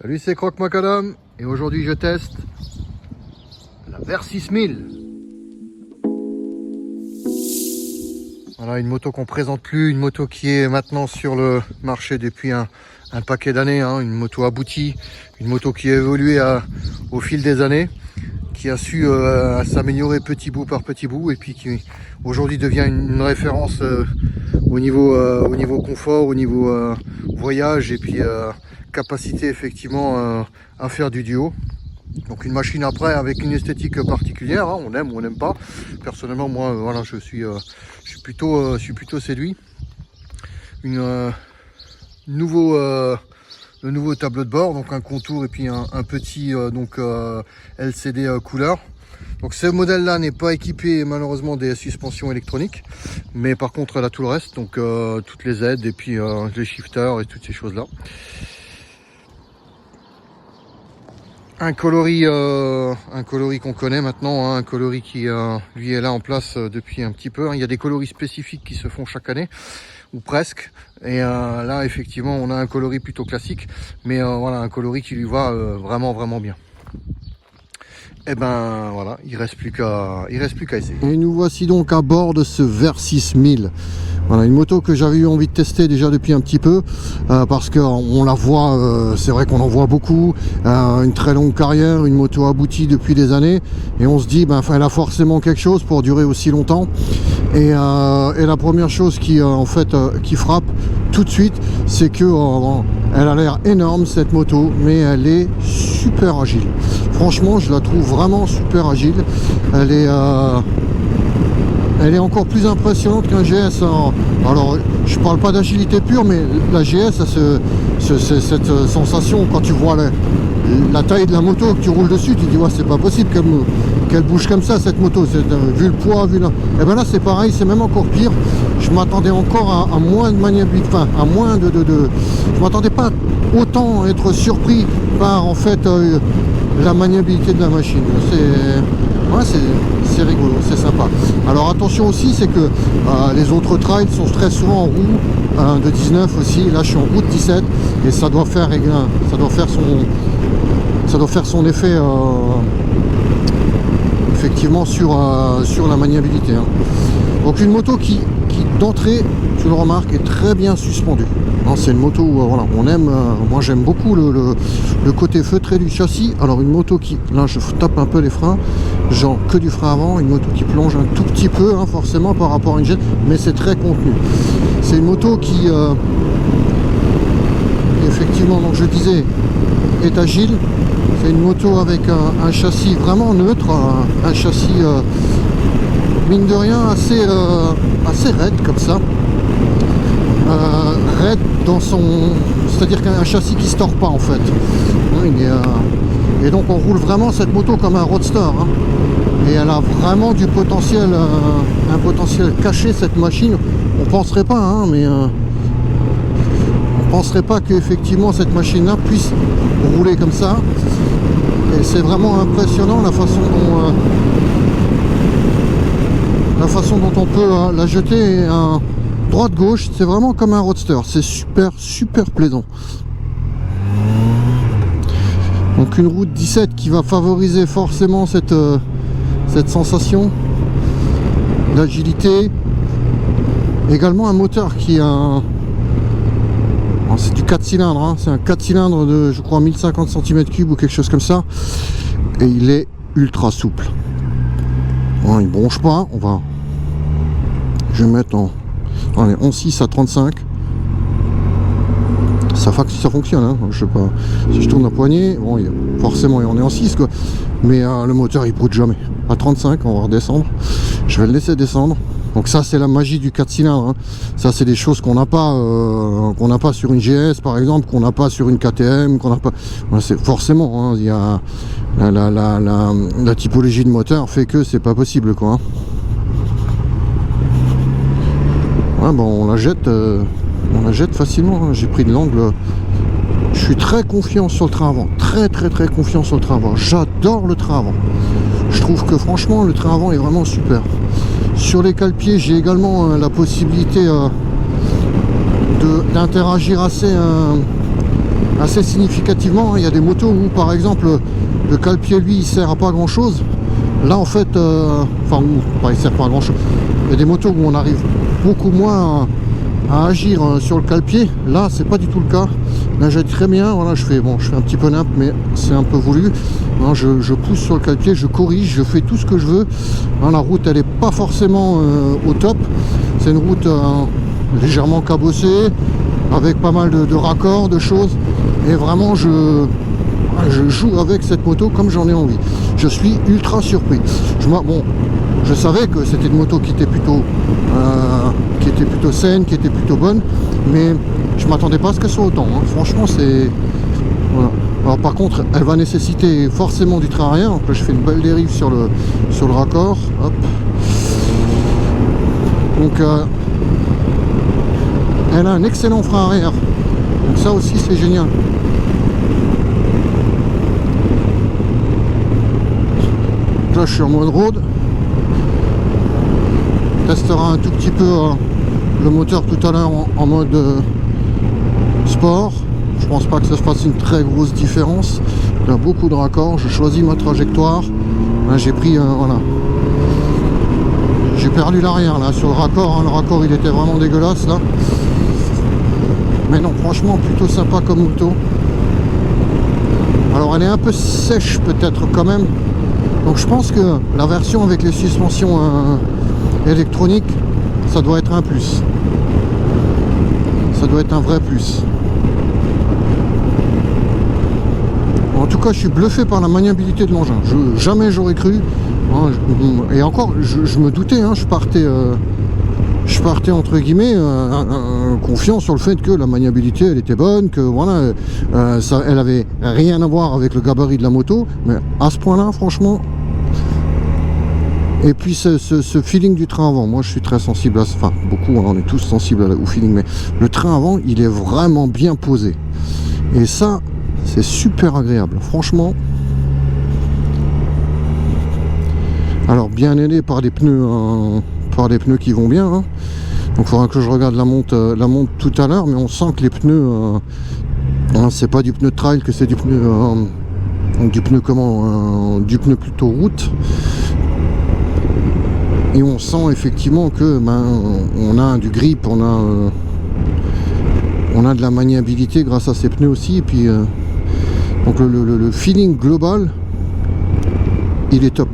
Salut, c'est Croque Macadam et aujourd'hui je teste la Ver 6000. Voilà, une moto qu'on présente plus, une moto qui est maintenant sur le marché depuis un paquet d'années, hein, une moto aboutie, une moto qui a évolué au fil des années, qui a su s'améliorer petit bout par petit bout et puis qui aujourd'hui devient une référence au niveau confort, au niveau voyage et puis capacité effectivement à faire du duo. Donc une machine après avec une esthétique particulière, hein, on aime ou on n'aime pas. Personnellement moi voilà, je suis plutôt séduit. Le nouveau tableau de bord, donc un contour et puis un petit LCD couleur. Donc ce modèle là n'est pas équipé malheureusement des suspensions électroniques, mais par contre elle a tout le reste, donc toutes les aides et puis les shifters et toutes ces choses là. Un coloris qu'on connaît maintenant, hein, un coloris qui lui est là en place depuis un petit peu. Il y a des coloris spécifiques qui se font chaque année, ou presque. Et là effectivement on a un coloris plutôt classique, mais voilà, un coloris qui lui va vraiment bien. Et ben voilà, il reste plus qu'à essayer. Et nous voici donc à bord de ce Ver 6000. Voilà, une moto que j'avais eu envie de tester déjà depuis un petit peu, parce qu'on la voit, c'est vrai qu'on en voit beaucoup, une très longue carrière, une moto aboutie depuis des années, et on se dit, ben, elle a forcément quelque chose pour durer aussi longtemps. Et la première chose qui frappe tout de suite, c'est que elle a l'air énorme cette moto, mais elle est super agile. Franchement, je la trouve vraiment super agile. Elle est encore plus impressionnante qu'un GS. Alors, je parle pas d'agilité pure, mais la GS a cette sensation quand tu vois la taille de la moto, que tu roules dessus, tu te dis ouais, c'est pas possible qu'elle bouge comme ça cette moto. Vu le poids, et ben là c'est pareil, c'est même encore pire. Je m'attendais encore à moins de maniabilité, enfin à moins de je m'attendais pas autant à être surpris par en fait la maniabilité de la machine. C'est rigolo, c'est sympa. Alors attention aussi, c'est que les autres trails sont très souvent en roue de 19 aussi. Là je suis en roue de 17 et ça doit faire son effet effectivement sur la maniabilité, hein. Donc une moto qui d'entrée, tu le remarques, est très bien suspendue. C'est une moto où voilà, on aime, moi j'aime beaucoup le côté feutré du châssis. Alors une moto qui, là je tape un peu les freins, genre que du frein avant, une moto qui plonge un tout petit peu, hein, forcément par rapport à une Jet, mais c'est très contenu. C'est une moto qui effectivement, donc je disais, est agile. C'est une moto avec un châssis vraiment neutre, un châssis mine de rien assez raide comme ça. Raide dans son, c'est-à-dire qu'un châssis qui se tord pas en fait. Et donc on roule vraiment cette moto comme un roadster, hein. Et elle a vraiment du potentiel, un potentiel caché cette machine. On penserait pas, hein, mais on penserait pas qu'effectivement cette machine-là puisse rouler comme ça. Et c'est vraiment impressionnant la façon dont on peut la jeter droite-gauche. C'est vraiment comme un roadster. C'est super plaisant. Donc une route 17 qui va favoriser forcément cette sensation d'agilité. Également un moteur qui a c'est du 4 cylindres, hein. C'est un 4 cylindres de, je crois, 1050 cm3 ou quelque chose comme ça. Et il est ultra souple. Bon, il bronche pas. Je vais mettre en 11.6 à 35. Ça fonctionne, hein. Je sais pas. Si je tourne la poignée, bon, forcément on est en 6 quoi. Mais le moteur il broute jamais. À 35, on va redescendre. Je vais le laisser descendre. Donc ça c'est la magie du 4 cylindres, hein. Ça c'est des choses qu'on n'a pas sur une GS par exemple, qu'on n'a pas sur une KTM, qu'on n'a pas. C'est forcément, hein, il y a la typologie de moteur fait que c'est pas possible quoi, hein. Ouais, bon, on la jette facilement, hein. J'ai pris de l'angle. Je suis très confiant sur le train avant, très confiant sur le train avant. J'adore le train avant. Je trouve que franchement le train avant est vraiment super. Sur les cale-pieds, j'ai également la possibilité d'interagir assez significativement. Il y a des motos où par exemple le cale-pied lui il sert à pas grand chose. Là en fait, enfin pas il sert pas à grand chose. Il y a des motos où on arrive beaucoup moins à agir sur le cale-pied. Là c'est pas du tout le cas. Là j'ai très bien, voilà, je fais un petit peu nimp, mais c'est un peu voulu. Hein, je pousse sur le cale-pied, je corrige, je fais tout ce que je veux. Hein, la route elle est pas forcément au top. C'est une route légèrement cabossée, avec pas mal de raccords, de choses. Et vraiment je joue avec cette moto comme j'en ai envie. Je suis ultra surpris. Je savais que c'était une moto qui était plutôt saine, qui était plutôt bonne, mais je m'attendais pas à ce qu'elle soit autant. Hein. Franchement, c'est... Voilà. Alors par contre, elle va nécessiter forcément du train arrière. Donc là, je fais une belle dérive sur le raccord. Hop. Donc, elle a un excellent frein arrière. Donc ça aussi, c'est génial. Là, je suis en mode road. Je testerai un tout petit peu le moteur tout à l'heure en mode sport. Je pense pas que ça se fasse une très grosse différence. Il y a beaucoup de raccords. Je choisis ma trajectoire. Là, j'ai pris voilà. J'ai perdu l'arrière là sur le raccord. Hein. Le raccord il était vraiment dégueulasse là. Mais non, franchement plutôt sympa comme moto. Alors elle est un peu sèche peut-être quand même. Donc je pense que la version avec les suspensions électroniques, ça doit être un plus. Ça doit être un vrai plus. En tout cas, je suis bluffé par la maniabilité de l'engin. Jamais j'aurais cru. Hein, et encore, je me doutais. Hein, je partais entre guillemets confiant sur le fait que la maniabilité elle était bonne, que voilà, elle avait rien à voir avec le gabarit de la moto. Mais à ce point-là, franchement. Et puis ce feeling du train avant, moi je suis très sensible à ça, enfin beaucoup, hein, on est tous sensibles au feeling, mais le train avant il est vraiment bien posé. Et ça, c'est super agréable, franchement. Alors bien aidé par des pneus qui vont bien. Hein. Donc il faudra que je regarde la monte tout à l'heure, mais on sent que les pneus, hein, c'est pas du pneu de trail, que c'est du pneu plutôt route. Et on sent effectivement que on a du grip, on a de la maniabilité grâce à ces pneus aussi. Et puis donc le feeling global, il est top.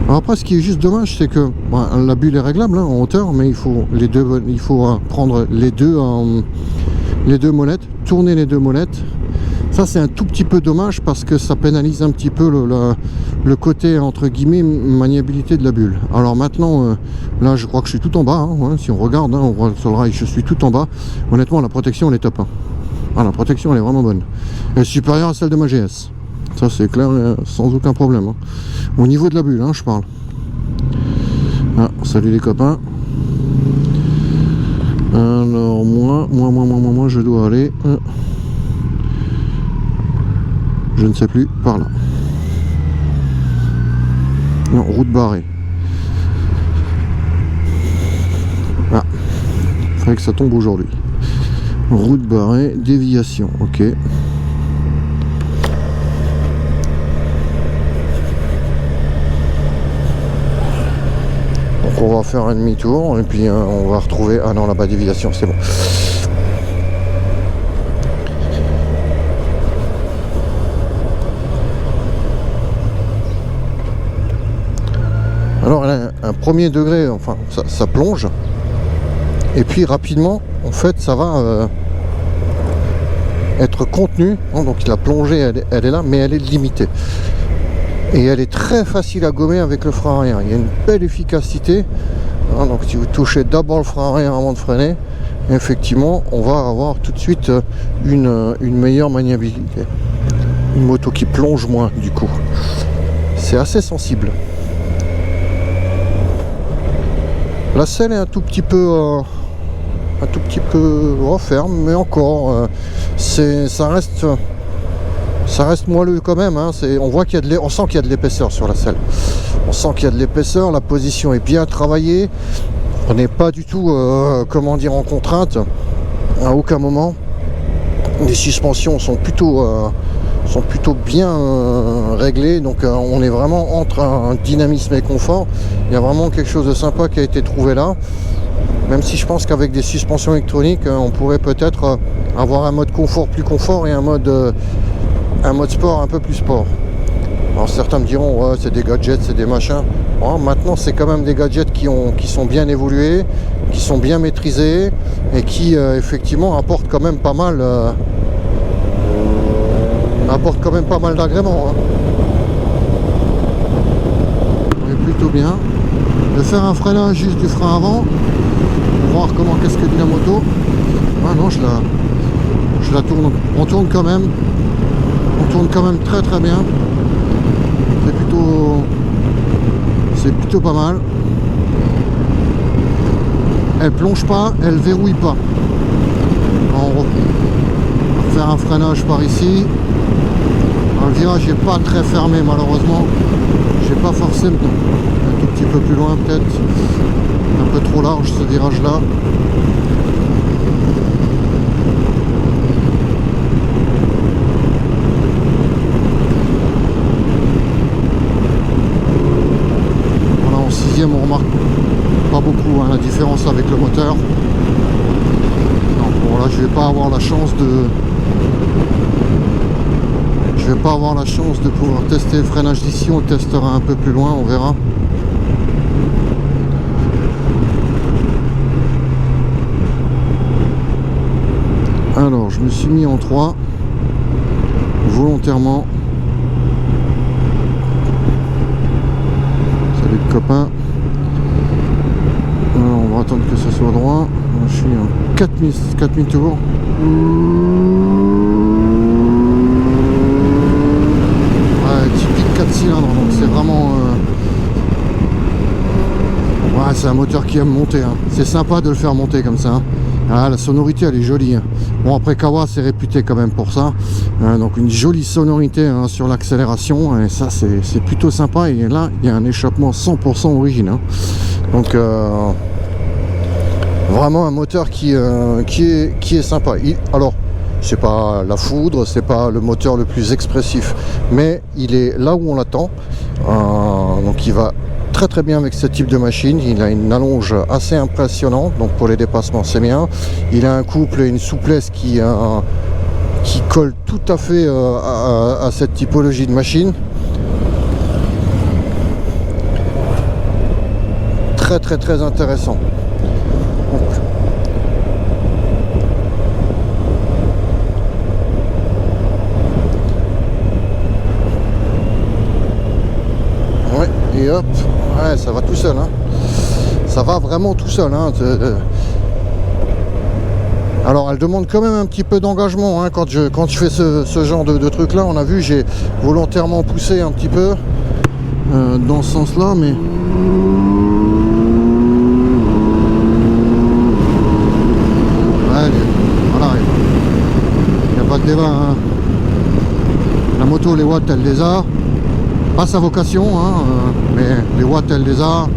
Alors après, ce qui est juste dommage, c'est que la bulle est réglable hein, en hauteur, mais il faut prendre les deux molettes, tourner les deux molettes. Ça c'est un tout petit peu dommage parce que ça pénalise un petit peu le côté entre guillemets maniabilité de la bulle. Alors maintenant là je crois que je suis tout en bas hein, ouais, si on regarde hein, on voit sur le rail je suis tout en bas. Honnêtement la protection elle est top hein. Ah, la protection elle est vraiment bonne. Elle est supérieure à celle de ma GS. Ça c'est clair sans aucun problème hein. Au niveau de la bulle hein, je parle. Ah, salut les copains. Alors moi je dois aller je ne sais plus, par là. Non, route barrée. Ah, il fallait que ça tombe aujourd'hui. Route barrée, déviation, ok. Donc on va faire un demi-tour et puis on va retrouver... Ah non, là-bas, déviation, c'est bon. Alors elle a un premier degré, enfin ça plonge, et puis rapidement en fait ça va être contenu, hein, donc la plongée elle est là, mais elle est limitée. Et elle est très facile à gommer avec le frein arrière, il y a une belle efficacité, hein, donc si vous touchez d'abord le frein arrière avant de freiner, effectivement on va avoir tout de suite une meilleure maniabilité. Une moto qui plonge moins du coup. C'est assez sensible. La selle est un tout petit peu ferme, mais encore, ça reste moelleux quand même. Hein, on voit on sent qu'il y a de l'épaisseur sur la selle. On sent qu'il y a de l'épaisseur. La position est bien travaillée. On n'est pas du tout, comment dire, en contrainte à aucun moment. Les suspensions sont plutôt bien réglées, donc on est vraiment entre un dynamisme et confort. Il y a vraiment quelque chose de sympa qui a été trouvé là, même si je pense qu'avec des suspensions électroniques on pourrait peut-être avoir un mode confort plus confort et un mode sport un peu plus sport. Alors certains me diront ouais, c'est des gadgets, c'est des machins. Bon, maintenant c'est quand même des gadgets qui sont bien évolués, qui sont bien maîtrisés et qui effectivement apportent quand même pas mal d'agréments. Hein. On est plutôt bien. De faire un freinage juste du frein avant, pour voir comment qu'est-ce que dit la moto. Ah non, je la tourne. On tourne quand même. On tourne quand même très très bien. C'est plutôt pas mal. Elle plonge pas, elle verrouille pas. On va faire un freinage par ici. Alors, le virage n'est pas très fermé malheureusement. J'ai pas forcé un tout petit peu plus loin peut-être. Un peu trop large ce virage là. On remarque pas beaucoup hein, la différence avec le moteur. Donc bon là je vais pas avoir la chance de pouvoir tester le freinage d'ici, on le testera un peu plus loin, on verra. Alors je me suis mis en 3 volontairement. Salut le copain. On va attendre que ça soit droit. Je suis en 4000 tours. Ouais, typique 4 cylindres, donc c'est vraiment... Ouais, c'est un moteur qui aime monter. Hein. C'est sympa de le faire monter comme ça. Hein. Ah, la sonorité elle est jolie. Hein. Bon après Kawa c'est réputé quand même pour ça. Donc une jolie sonorité hein, sur l'accélération. Et ça c'est plutôt sympa. Et là il y a un échappement 100% origine. Hein. Donc vraiment un moteur qui est sympa. Alors c'est pas la foudre, c'est pas le moteur le plus expressif, mais il est là où on l'attend. Donc il va très très bien avec ce type de machine. Il a une allonge assez impressionnante, donc pour les dépassements c'est bien. Il a un couple et une souplesse qui colle tout à fait à cette typologie de machine. Très très très intéressant. Ouais, et hop, ouais, ça va tout seul. Hein. Ça va vraiment tout seul. Hein. Alors elle demande quand même un petit peu d'engagement hein, quand je fais ce genre de truc là. On a vu, j'ai volontairement poussé un petit peu dans ce sens là, mais ouais, voilà, il n'y a pas de débat hein. La moto, les watts elle les a, pas sa vocation hein, mais les watts elle les a.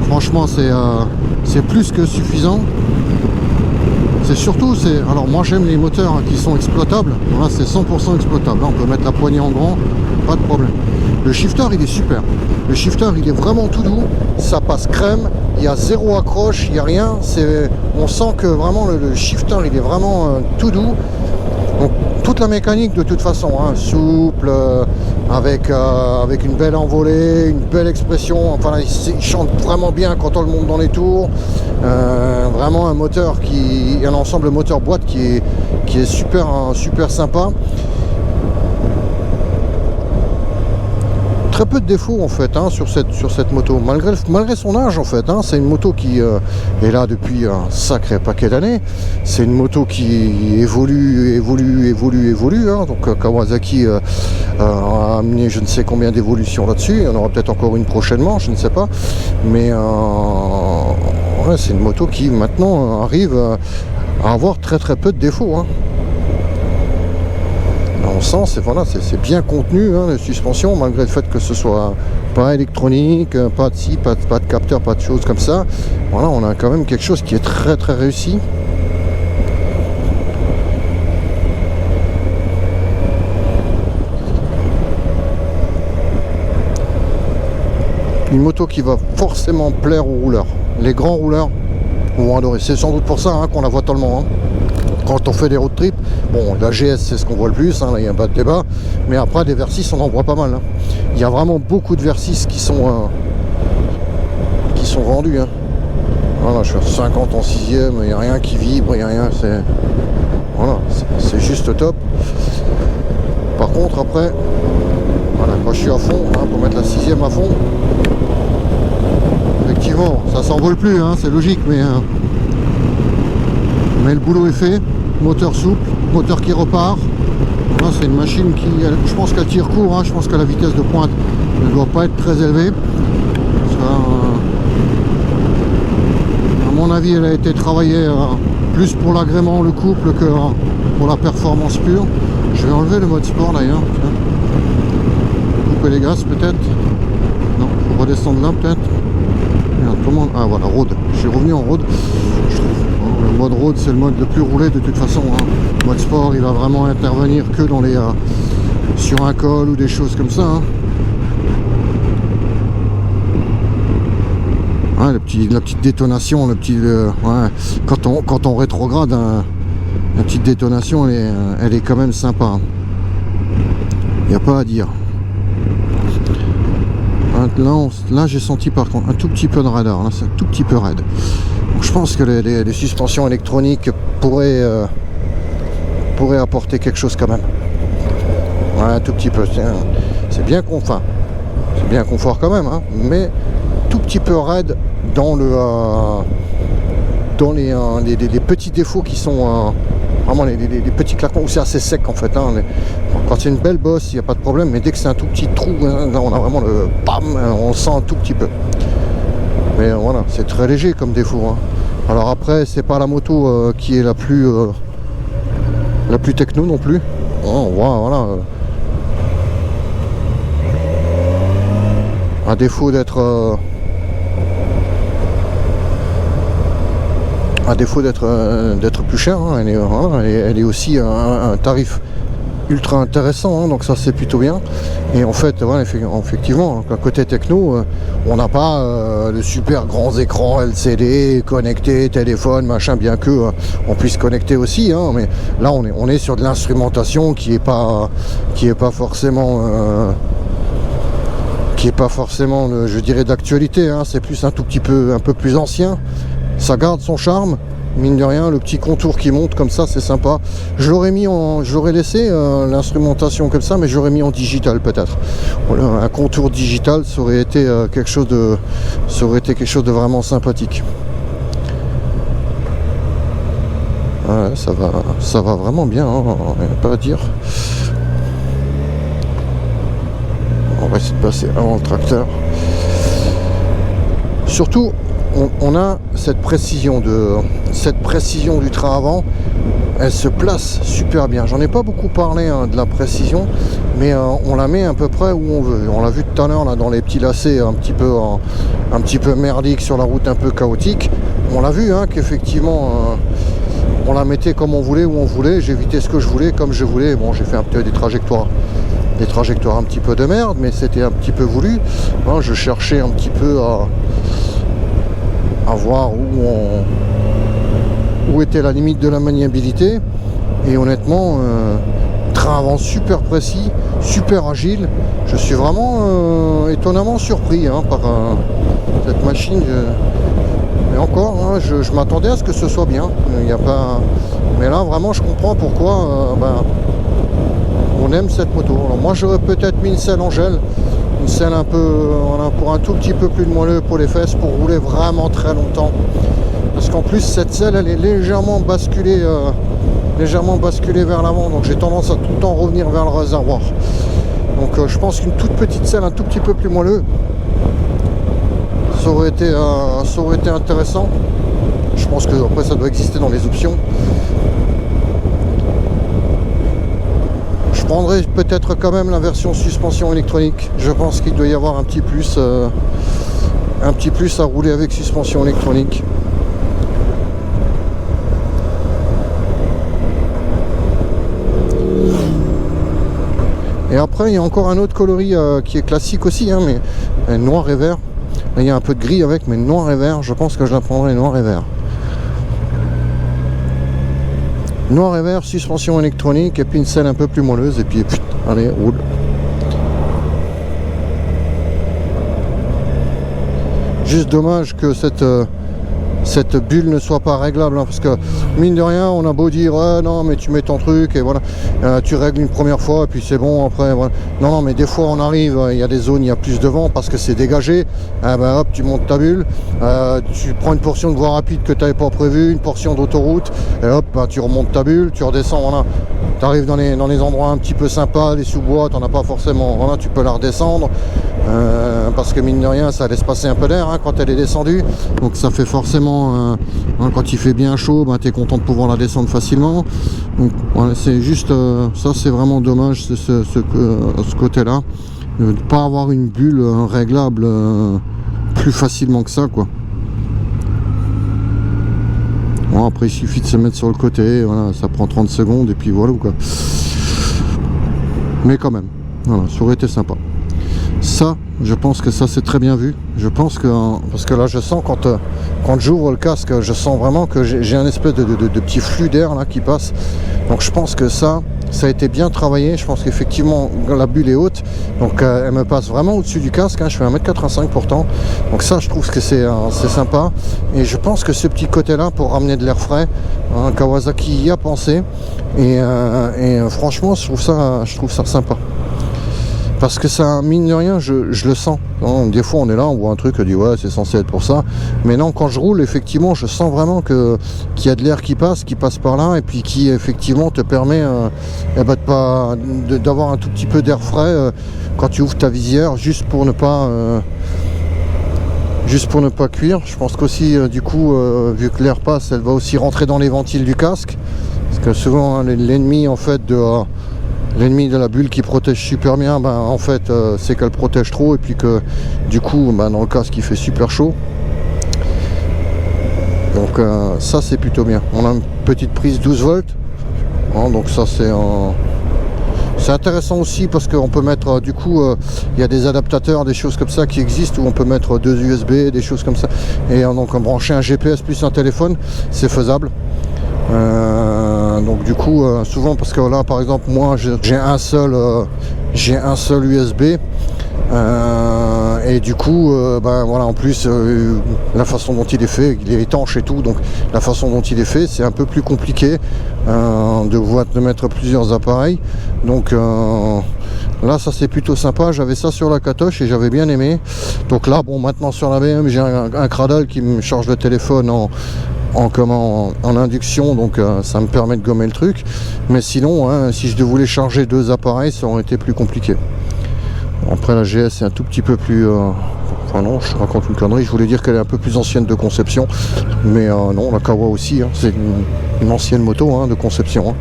Franchement c'est plus que suffisant. C'est surtout, alors moi j'aime les moteurs hein, qui sont exploitables. Voilà, c'est 100% exploitable. Là, on peut mettre la poignée en grand, pas de problème. Le shifter il est super. Le shifter il est vraiment tout doux. Ça passe crème. Il y a zéro accroche, il n'y a rien. On sent que vraiment le shifter il est vraiment tout doux. Donc toute la mécanique de toute façon, hein, souple, avec une belle envolée, une belle expression. Enfin, il chante vraiment bien quand on le monte dans les tours. Vraiment un moteur un ensemble moteur boîte qui est super sympa. Très peu de défauts en fait hein, sur cette moto, malgré son âge en fait. Hein, c'est une moto qui est là depuis un sacré paquet d'années. C'est une moto qui évolue. Hein, donc Kawasaki a amené je ne sais combien d'évolutions là-dessus. Il y en aura peut-être encore une prochainement, je ne sais pas. Mais ouais, c'est une moto qui maintenant arrive à avoir très très peu de défauts. Hein. On sent, c'est bien contenu, hein, les suspensions, malgré le fait que ce soit pas électronique, pas de scie, pas de capteur, pas de choses comme ça. Voilà, on a quand même quelque chose qui est très très réussi. Une moto qui va forcément plaire aux rouleurs. Les grands rouleurs vont adorer. C'est sans doute pour ça hein, qu'on la voit tellement. Hein. Quand on fait des road trips, bon, la GS c'est ce qu'on voit le plus, hein, là il n'y a pas de débat, mais après des Versys on en voit pas mal. Hein. Il y a vraiment beaucoup de Versys qui sont vendus. Hein. Voilà, je suis à 50 en 6ème, il n'y a rien qui vibre, il n'y a rien, c'est juste top. Par contre après, voilà, quand je suis à fond, hein, pour mettre la 6ème à fond, effectivement ça s'envole plus, hein, c'est logique, mais le boulot est fait. Moteur souple, moteur qui repart. Là, c'est une machine qui, je pense qu'elle tire court, hein, je pense que la vitesse de pointe ne doit pas être très élevée. Ça, à mon avis, elle a été travaillée plus pour l'agrément, le couple, que pour la performance pure. Je vais enlever le mode sport d'ailleurs. Couper les gaz peut-être. Non, faut redescendre là peut-être. Ah voilà, road. Je suis revenu en road. Je trouve. Le mode road c'est le mode le plus roulé de toute façon. Hein. Le mode sport il va vraiment intervenir que dans les sur un col ou des choses comme ça. Hein. Ouais, la petite détonation, le petit ouais, quand on rétrograde, hein, la petite détonation elle est quand même sympa. Il n'y a pas à dire. Là j'ai senti par contre un tout petit peu de radar, là c'est un tout petit peu raide. Donc, je pense que les suspensions électroniques pourraient apporter quelque chose quand même. Ouais, un tout petit peu. C'est bien confort. C'est bien confort quand même, hein, mais tout petit peu raide dans les petits défauts qui sont vraiment les petits claquements où c'est assez sec en fait. Hein, quand c'est une belle bosse, il n'y a pas de problème, mais dès que c'est un tout petit trou, hein, là on a vraiment le bam, on le sent un tout petit peu. Mais voilà, c'est très léger comme défaut. Hein. Alors après, c'est pas la moto qui est la plus techno non plus. On voit, voilà. À défaut d'être d'être plus cher, hein, elle est aussi un tarif ultra intéressant, hein, donc ça c'est plutôt bien. Et en fait, voilà, effectivement, côté techno, on n'a pas de super grands écrans LCD connectés, téléphone, machin, bien que on puisse connecter aussi, hein, mais là on est sur de l'instrumentation qui est pas forcément je dirais d'actualité, hein, c'est plus un peu plus ancien. Ça garde son charme, mine de rien, le petit contour qui monte comme ça, c'est sympa. J'aurais laissé l'instrumentation comme ça, mais j'aurais mis en digital peut-être. Voilà, un contour digital, ça aurait été quelque chose de vraiment sympathique. Ouais, ça va vraiment bien, hein, il n'y a pas à dire. On va essayer de passer avant le tracteur. Surtout, on a cette précision du train avant, elle se place super bien. J'en ai pas beaucoup parlé hein, de la précision, mais on la met à peu près où on veut. On l'a vu tout à l'heure là dans les petits lacets un petit peu merdiques sur la route un peu chaotique. On l'a vu hein, qu'effectivement on la mettait comme on voulait, où on voulait. J'évitais ce que je voulais, comme je voulais. Bon, j'ai fait un peu des trajectoires un petit peu de merde, mais c'était un petit peu voulu. Hein, je cherchais un petit peu à voir où était la limite de la maniabilité, et honnêtement train avant super précis, super agile. Je suis vraiment étonnamment surpris hein, par cette machine. Et encore hein, je m'attendais à ce que ce soit bien, il n'y a pas, mais là vraiment je comprends pourquoi on aime cette moto. Alors moi j'aurais peut-être mis une selle en gel, une selle un peu pour un tout petit peu plus de moelleux pour les fesses, pour rouler vraiment très longtemps, parce qu'en plus cette selle elle est légèrement basculée vers l'avant, donc j'ai tendance à tout le temps revenir vers le réservoir. Donc je pense qu'une toute petite selle un tout petit peu plus moelleux, ça aurait été intéressant. Je pense que après ça doit exister dans les options. Je prendrai peut-être quand même la version suspension électronique. Je pense qu'il doit y avoir un petit plus à rouler avec suspension électronique. Et après, il y a encore un autre coloris qui est classique aussi, hein, mais noir et vert. Là, il y a un peu de gris avec, mais noir et vert. Je pense que je la prendrai noir et vert. Noir et vert, suspension électronique, et puis une selle un peu plus moelleuse, et puis allez, roule. Juste dommage que cette bulle ne soit pas réglable, hein, parce que mine de rien on a beau dire non mais tu mets ton truc et voilà, tu règles une première fois et puis c'est bon après, voilà. Non mais des fois on arrive, il y a des zones, il y a plus de vent parce que c'est dégagé, hop tu montes ta bulle, tu prends une portion de voie rapide que tu n'avais pas prévu, une portion d'autoroute et hop tu remontes ta bulle, tu redescends, voilà. Tu arrives dans les endroits un petit peu sympas, les sous-bois, tu n'en as pas forcément, voilà, tu peux la redescendre parce que mine de rien ça laisse passer un peu d'air, hein, quand elle est descendue, donc ça fait forcément quand il fait bien chaud, tu es content de pouvoir la descendre facilement. Donc voilà, c'est juste ça, c'est vraiment dommage ce côté là de ne pas avoir une bulle réglable plus facilement que ça, quoi. Bon, après il suffit de se mettre sur le côté, voilà, ça prend 30 secondes et puis voilà quoi. Mais quand même, voilà, ça aurait été sympa. Ça, je pense que ça c'est très bien vu. Je pense que, parce que là je sens quand j'ouvre le casque, je sens vraiment que j'ai un espèce de petit flux d'air là qui passe. Donc je pense que ça a été bien travaillé. Je pense qu'effectivement la bulle est haute, donc elle me passe vraiment au-dessus du casque, hein. Je fais 1,85 m pourtant, donc ça je trouve que c'est sympa. Et je pense que ce petit côté là pour ramener de l'air frais, hein, Kawasaki y a pensé, et franchement je trouve ça sympa. Parce que ça, mine de rien, je le sens. Hein, des fois, on est là, on voit un truc, on dit ouais, c'est censé être pour ça. Mais non, quand je roule, effectivement, je sens vraiment qu'il y a de l'air qui passe par là, et puis qui, effectivement, te permet d'avoir un tout petit peu d'air frais quand tu ouvres ta visière, juste pour ne pas cuire. Je pense qu'aussi, du coup, vu que l'air passe, elle va aussi rentrer dans les ventiles du casque. Parce que souvent, hein, l'ennemi, en fait, l'ennemi de la bulle qui protège super bien, en fait c'est qu'elle protège trop, et puis que du coup dans le casque il fait super chaud. Donc ça c'est plutôt bien. On a une petite prise 12 volts, hein, donc ça c'est intéressant aussi parce qu'on peut mettre du coup il y a des adaptateurs, des choses comme ça qui existent où on peut mettre 2 USB, des choses comme ça, et donc brancher un GPS plus un téléphone, c'est faisable. Donc du coup souvent, parce que là par exemple moi j'ai un seul USB, et du coup voilà, en plus la façon dont il est fait, il est étanche et tout, donc la façon dont il est fait, c'est un peu plus compliqué de mettre plusieurs appareils. Donc là ça c'est plutôt sympa. J'avais ça sur la Katoche et j'avais bien aimé. Donc là bon, maintenant sur la BM j'ai un Cradle qui me charge le téléphone en induction, donc ça me permet de gommer le truc. Mais sinon, hein, si je voulais charger 2 appareils, ça aurait été plus compliqué. Après la GS est un tout petit peu plus enfin non, je raconte une connerie, je voulais dire qu'elle est un peu plus ancienne de conception, mais non, la Kawa aussi, hein, c'est une ancienne moto, hein, de conception, hein.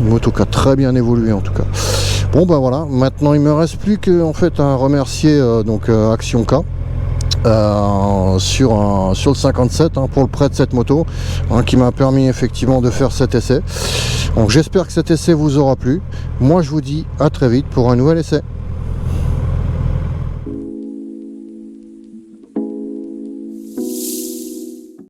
Une moto qui a très bien évolué en tout cas. Bon voilà, maintenant il me reste plus que en fait à remercier Action K sur le 57, hein, pour le prêt de cette moto, hein, qui m'a permis effectivement de faire cet essai. Donc j'espère que cet essai vous aura plu. Moi je vous dis à très vite pour un nouvel essai.